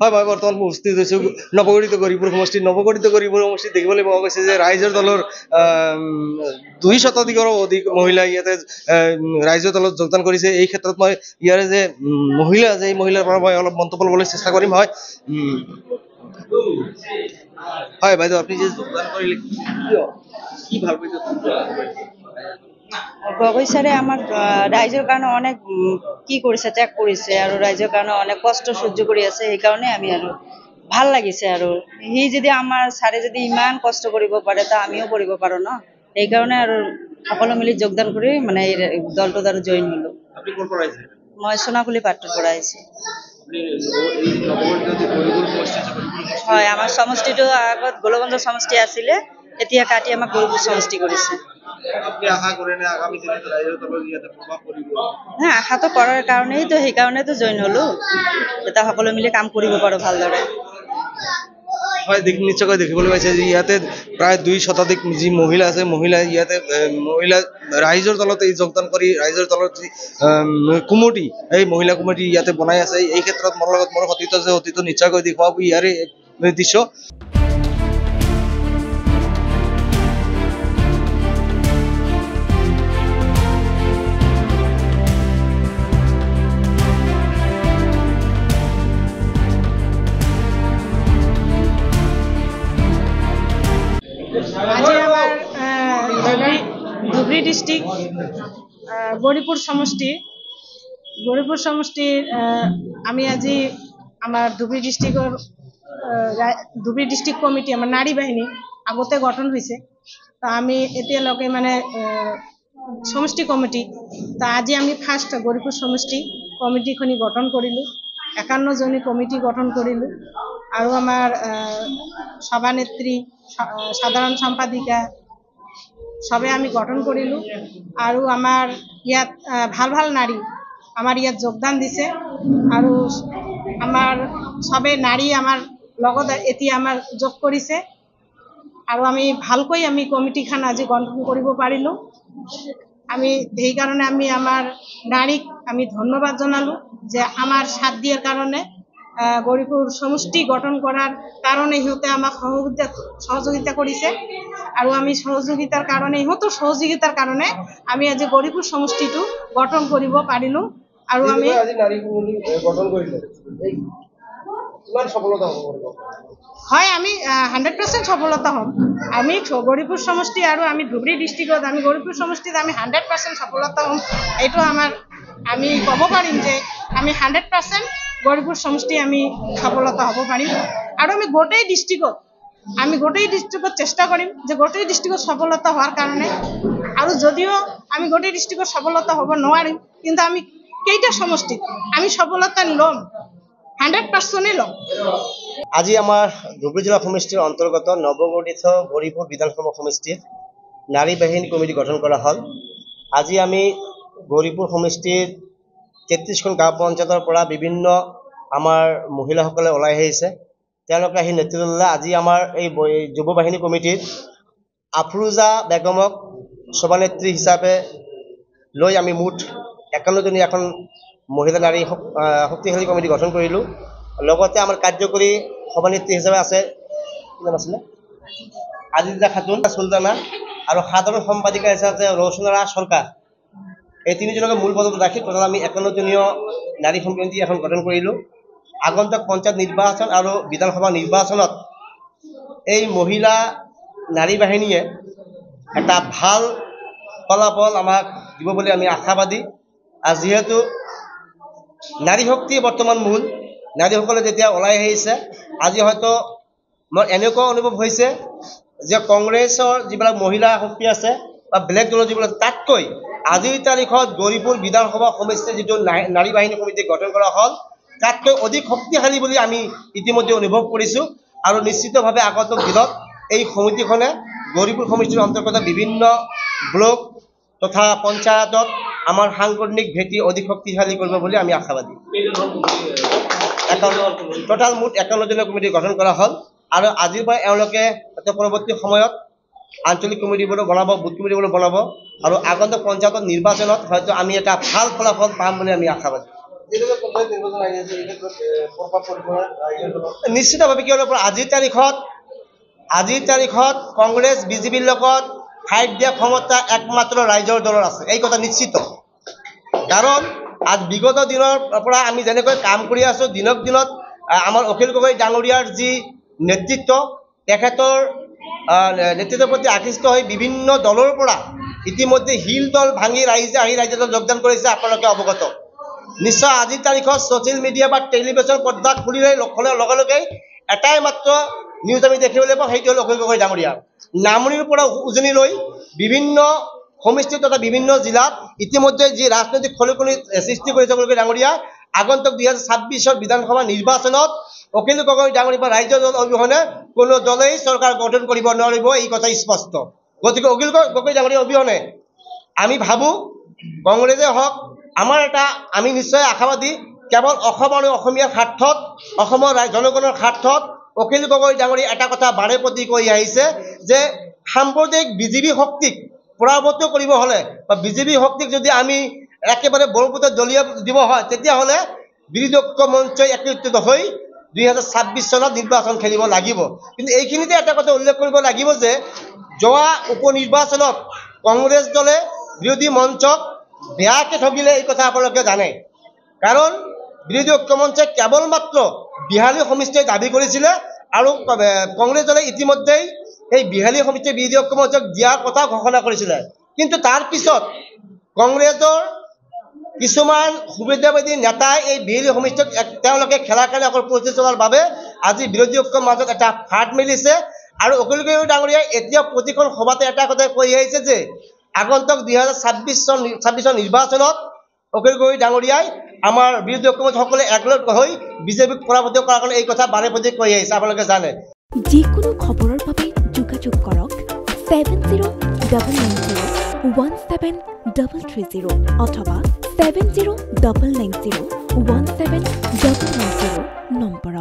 হয় মই বৰ্তমান উপস্থিত হৈছোঁ নৱগঠিত গৌৰীপুৰ সমষ্টিত দেখিবলৈ পোৱা গৈছে যে ৰাইজৰ দলৰ 200 অধিক মহিলা ইয়াতে ৰাইজৰ দলত যোগদান কৰিছে। এই ক্ষেত্ৰত মই ইয়াৰে যে মহিলা আছে এই মহিলাৰ পৰা মই অলপ মন্তব্য ল'বলৈ চেষ্টা কৰিম। হয় হয় বাইদেউ, আপুনি যে যোগদান কৰিলে কি ভাল পাইছে? গগৈ আমার রাইজের কারণে অনেক কি করেছে, ত্যাগ করেছে আর রাইজের কারণে অনেক কষ্ট সহ্য করে আছে। এই কারণে আমি আর ভাল লাগিছে আর সি যদি আমার স্যারে যদি ইমান কষ্ট কৰিব পাৰে তা আমিও কৰিব পাৰো ন। এই কাৰণে আৰ সকলো মিলি যোগদান কৰি মানে এই দলটোত আৰু জইন হলো। আপনি কোন পৰা আহিছে? মই সোনাকুলি পাট্টৰ পৰা আহিছো। আপনি এই নৱগঠিত যে গৌৰীপুৰ সমষ্টি আছে, হয় আমাৰ সমষ্টিটো আগত গোলগঞ্জ সমষ্টি আছিলে, এতিয়া কাটি আমাক গৌৰীপুৰ সমষ্টি কৰিছে। আপনি আশা কৰেন আগামী দিনে ৰাইজৰ দলৰ ইয়াতে প্ৰভাৱ পৰিব? হ্যাঁ, আশাটো কৰাৰ কাৰণেই তো সেইকাৰণে তো জইন হলো, যাতে সকলো মিলি কাম কৰিব পাৰো ভালদৰে। হয় নিশ্চয়কৈ দেখিবলৈ পাইছে যে ইয়াতে প্ৰায় 2 শতাধিক যি মহিলা আছে, মহিলা ইয়াতে মহিলা ৰাইজৰ দলত এই যোগদান কৰি ৰাইজৰ দলত যি কুমটি এই মহিলা কুমটি ইয়াতে বনাই আছে। এই ক্ষেত্ৰত মোৰ লগত মোৰ সতীৰ্থ আছে, সতীৰ্থ নিশ্চয়কৈ দেখুৱাব ইয়াৰে দৃশ্য। আজি আমার ধুবড়ী ডিস্ট্রিক্ট গৌরীপুর সমষ্টির আমি আজি আমার ধুবড়ী ডিস্ট্রিক্ট কমিটি আমার নারী বাহিনী আগতে গঠন হয়েছে। তা আমি এতিয়ালৈকে মানে সমষ্টি কমিটি তা আজি আমি ফার্স্ট গৌরীপুর সমষ্টি কমিটিখনি গঠন কৰিলোঁ। 51 জনী কমিটি গঠন কৰিলোঁ আৰু আমাৰ সভানেত্ৰী সাধাৰণ সম্পাদিকা সবে আমি গঠন কৰিলোঁ আৰু আমাৰ ইয়াত ভাল ভাল নাৰী আমাৰ ইয়াত যোগদান দিছে আৰু আমাৰ সবে নাৰী আমাৰ লগত এতিয়া আমাৰ যোগ কৰিছে আৰু আমি ভালকৈ আমি কমিটিখন আজি গঠন কৰিব পাৰিলোঁ। আমি সেইকাৰণে আমি আমাৰ নাৰীক আমি ধন্যবাদ জনালোঁ যে আমাৰ সাথ দিয়াৰ কাৰণে, গৌৰীপুৰ সমষ্টি গঠন কৰাৰ কাৰণে ইহঁতে আমাক সহযোগিতা কৰিছে আৰু আমি সহযোগিতাৰ কাৰণে আমি আজি গৌৰীপুৰ সমষ্টিটো গঠন কৰিব পাৰিলোঁ। আৰু আমি হয় আমি 100% সফলতা হ'ম। আমি গৌৰীপুৰ সমষ্টি আৰু আমি ধুবড়ী ডিস্ট্রিক্টত আমি গৌরীপুর সমষ্টিত আমি 100% সফলতা হ'ম। এইটো আমি ক'ব পাৰিম যে আমি 100% গৌৰীপুৰ সমষ্টি আমি সফলতা হ'ব পাৰিম। আৰু আমি গোটেই ডিস্ট্ৰিক্টত চেষ্টা কৰিম যে গোটেই ডিস্ট্ৰিক্টত সফলতা হোৱাৰ কাৰণে। আৰু যদিও আমি গোটেই ডিস্ট্ৰিক্টত সফলতা হ'ব নোৱাৰিম, কিন্তু আমি কেইটা সমষ্টিত আমি সফলতা ল'ম, 100%ই ল'ম। আজি আমাৰ ধুবড়ী জিলা সমষ্টিৰ অন্তৰ্গত নৱগঠিত গৌৰীপুৰ বিধানসভা সমষ্টিৰ নাৰী বাহিনী কমিটি গঠন কৰা হ'ল। আজি আমি গৌৰীপুৰ সমষ্টিৰ 33খন গাঁও পঞ্চায়তৰ পৰা বিভিন্ন আমাৰ মহিলাসকলে ওলাই আহিছে। তেওঁলোকে আহি নেতৃত্ব ল'লে। আজি আমাৰ এই যুৱ বাহিনী কমিটিত আফৰোজা বেগমক সভানেত্ৰী হিচাপে লৈ আমি মুঠ 51 জনী এখন মহিলা নাৰী শক্তিশালী কমিটি গঠন কৰিলোঁ। লগতে আমাৰ কাৰ্যকৰী সভানেত্ৰী হিচাপে আছে কি নাম আছিলে আজিজা খাতুন চুলতানা আৰু সাধাৰণ সম্পাদিকা হিচাপে ৰৌচনাৰা চৰকাৰ। এই তিনিজনকে মূল পদত ৰাখি টোটাল আমি 51 জনীয় নাৰী কমিটি এখন গঠন কৰিলোঁ। আগন্তুক পঞ্চায়ত নিৰ্বাচন আৰু বিধানসভা নিৰ্বাচনত এই মহিলা নাৰী বাহিনীয়ে এটা ভাল ফলাফল আমাক দিব বুলি আমি আশাবাদী। আৰু যিহেতু নাৰী শক্তি বৰ্তমান মূল, নাৰীসকলে যেতিয়া ওলাই আহিছে, আজি হয়তো মোৰ এনেকুৱা অনুভৱ হৈছে যে কংগ্ৰেছৰ যিবিলাক মহিলা শক্তি আছে বা বেলেগ দলৰ যিবিলাক তাতকৈ আজিৰ তাৰিখত গৌৰীপুৰ বিধানসভা সমষ্টিৰ যিটো নাৰী বাহিনী কমিটি গঠন কৰা হ'ল তাতকৈ অধিক শক্তিশালী বুলি আমি ইতিমধ্যে অনুভৱ কৰিছোঁ। আৰু নিশ্চিতভাৱে আগন্তুক দিনত এই সমিতিখনে গৌৰীপুৰ সমষ্টিৰ অন্তৰ্গত বিভিন্ন ব্লক তথা পঞ্চায়তত আমাৰ সাংগঠনিক ভেটি অধিক শক্তিশালী কৰিব বুলি আমি আশাবাদী। টোটাল মুঠ 51 জনীয়া কমিটি গঠন কৰা হ'ল আৰু আজিৰ পৰা এওঁলোকে পৰৱৰ্তী সময়ত আঞ্চলিক কমিটিবোৰো বনাব, বুথ কমিটিবোৰো বনাব আৰু আগন্তুক পঞ্চায়ত নিৰ্বাচনত হয়তো আমি এটা ভাল ফলাফল পাম বুলি আমি আশাবাদী। নিশ্চিতভাৱে কিয় আজিৰ তাৰিখত কংগ্ৰেছ বিজেপিৰ লগত ফাইট দিয়া ক্ষমতা একমাত্ৰ ৰাইজৰ দলৰ আছে, এই কথা নিশ্চিত। কাৰণ আজ বিগত দিনৰ পৰা আমি যেনেকৈ কাম কৰি আছো, দিনক দিনত আমাৰ অখিল গগৈ ডাঙৰীয়াৰ যি নেতৃত্ব, তেখেতৰ নেতৃত্বৰ প্ৰতি আকৃষ্ট হৈ বিভিন্ন দলৰ পৰা ইতিমধ্যে হিল দল ভাঙি ৰাইজে আহি ৰাইজৰ দলত যোগদান কৰিছে, আপোনালোকে অৱগত। নিশ্চয় আজিৰ তাৰিখত ছ'চিয়েল মিডিয়া বা টেলিভিছন পৰ্দা খুলিলে লগে লগে এটাই মাত্ৰ নিউজ আমি দেখিবলৈ পাওঁ, সেইটো হ'ল অখিল গগৈ ডাঙৰীয়া। নামনিৰ পৰা উজনি লৈ বিভিন্ন সমষ্টি তথা বিভিন্ন জিলাত ইতিমধ্যে যি ৰাজনৈতিক খলকনি সৃষ্টি কৰিছে অখিল গগৈ ডাঙৰীয়া, আগন্তুক 2026 বিধানসভা নিৰ্বাচনত অখিল গগৈ ডাঙৰীয়া বা ৰাইজৰ দল অবিহনে কোনো দলেই চৰকাৰ গঠন কৰিব নোৱাৰিব, এই কথা স্পষ্ট। গতিকে অখিল গগৈ ডাঙৰীয়া অবিহনে আমি ভাবোঁ কংগ্ৰেছে হওক, আমি নিশ্চয় আশাবাদী, কেৱল অসম আৰু অসমীয়াৰ স্বাৰ্থত, অসমৰ জনগণৰ স্বাৰ্থত অখিল গগৈ ডাঙৰীয়া এটা কথা বাৰে প্ৰতি কৈ আহিছে যে সাম্প্ৰদায়িক বিজেপি শক্তিক পৰাভূত কৰিব হ'লে বা বিজেপি শক্তিক যদি আমি একেবাৰে বৰপুত্ৰত দলিয়াই দিব হয়, তেতিয়াহ'লে বিৰোধী ঐক্য মঞ্চই একত্ৰিত হৈ 2026 চনত নিৰ্বাচন খেলিব লাগিব। কিন্তু এইখিনিতে এটা কথা উল্লেখ কৰিব লাগিব যে যোৱা উপ নিৰ্বাচনত কংগ্ৰেছ দলে বিৰোধী মঞ্চক বেয়াকৈ ঠগিলে, এই কথা আপোনালোকে জানে। কাৰণ বিৰোধী ঐক্য মঞ্চে কেৱল মাত্ৰ 42 সমষ্টিয়ে দাবী কৰিছিলে আৰু কংগ্ৰেছ দলে ইতিমধ্যেই এই 42 সমষ্টিয়ে বিৰোধী ঐক্য মঞ্চক দিয়াৰ কথা ঘোষণা কৰিছিলে। কিন্তু তাৰ পিছত কংগ্ৰেছৰ কিছুমান সুবিধাবাদী নেতাই এই 42 সমষ্টিক তেওঁলোকে খেলাৰ কাৰণে অকল প্ৰস্তুতি চলোৱাৰ বাবে আজি বিৰোধী ঐক্যৰ মাজত এটা ফাট মেলিছে। আৰু অখিল গগৈ ডাঙৰীয়াই এতিয়া প্ৰতিখন সভাতে এটা কথা কৈ আহিছে যে আগন্তুক 2026 নিৰ্বাচনত অখিল গগৈ ডাঙৰীয়াই আমাৰ বিৰোধী ঐক্যমঞ্চসকলে একলগ হৈ বিজেপিক পৰাভূত কৰাৰ কাৰণে এই কথা বাৰে প্ৰতি কৈ আহিছে, আপোনালোকে জানে। যিকোনো খবৰৰ বাবে যোগাযোগ কৰক 7099017330 অথবা 7099017990 নম্বৰত।